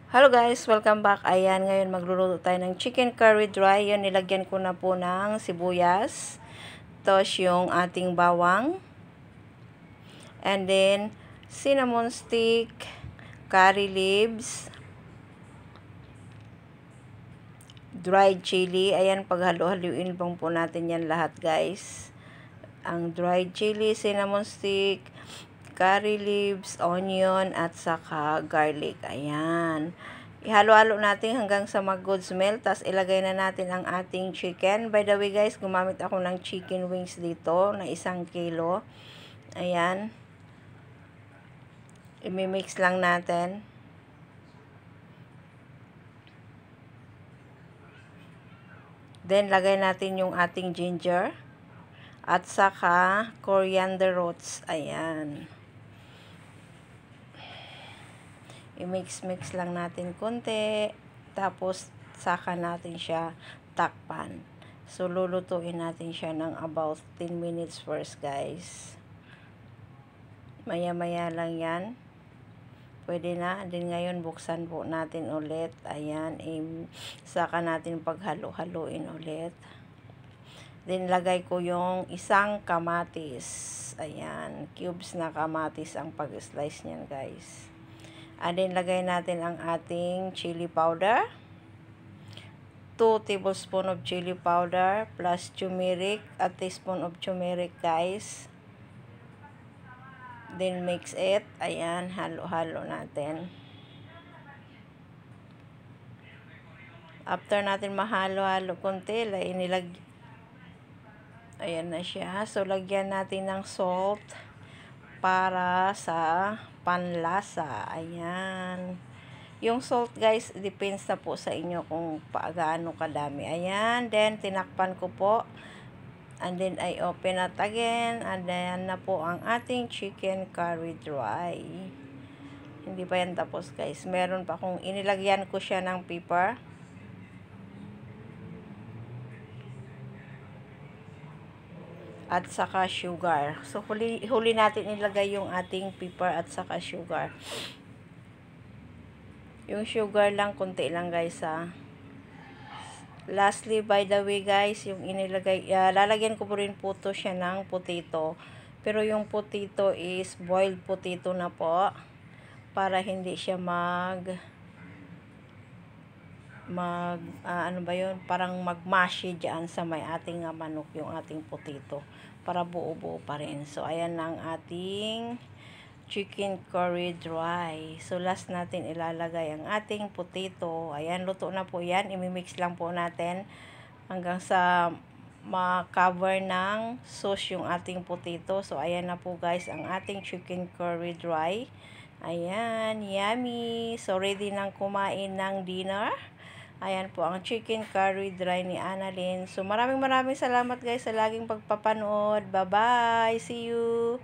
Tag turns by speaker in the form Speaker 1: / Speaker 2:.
Speaker 1: Hello guys, welcome back. Ayan, ngayon magluluto tayo ng chicken curry dry. Yan, nilagyan ko na po ng sibuyas. Tapos yung ating bawang. And then, cinnamon stick, curry leaves, dried chili. Ayan, paghalo-haluin po natin yan lahat guys. Ang dried chili, cinnamon stick, curry leaves, onion, at saka garlic. Ayan. Ihalo-halo natin hanggang sa mag-good smell. Tapos ilagay na natin ang ating chicken. By the way guys, gumamit ako ng chicken wings dito na 1 kilo. Ayan. I-mix lang natin. Then, lagay natin yung ating ginger. At saka, coriander roots. Ayan. I-mix lang natin konti. Tapos, saka natin siya takpan. So, lulutuin natin siya ng about 10 minutes first, guys. Maya-maya lang yan. Pwede na. Then, ngayon, buksan po natin ulit. Ayan. Saka natin paghalo-haluin ulit. Then, lagay ko yung isang kamatis. Ayan. Cubes na kamatis ang pag-slice niyan, guys. And then, lagay natin ang ating chili powder. 2 tablespoon of chili powder plus turmeric, a teaspoon of turmeric, guys. Then, mix it. Ayan, halo-halo natin. After natin mahalo-halo konti, ayan na siya. So, lagyan natin ng salt para sa panlasa. Ayan. Yung salt, guys, depends na po sa inyo kung gaano kadami. Ayan. Then, tinakpan ko po. And then, I open it again. And then, na po ang ating chicken curry dry. Hindi pa yan tapos, guys. Meron pa kung inilagyan ko siya ng pepper. At saka sugar. So, huli natin ilagay yung ating pepper at saka sugar. Yung sugar lang, konti lang, guys, ha. Lastly, by the way, guys, yung inilagay, lalagyan ko po rin po to siya ng potato. Pero yung potato is boiled potato na po. Para hindi siya ano ba yun? Parang magmashi dyan sa may ating manok yung ating potato. Para buo-buo pa rin. So, ayan lang ating chicken curry dry. So, last natin ilalagay ang ating potato. Ayan, luto na po yan. Imimix lang po natin hanggang sa ma-cover ng sauce yung ating potato. So, ayan na po guys ang ating chicken curry dry. Ayan, yummy. So, ready nang kumain ng dinner. Ayan po ang chicken curry dry ni Annalyn. So, maraming salamat guys sa laging pagpapanood. Bye-bye. See you.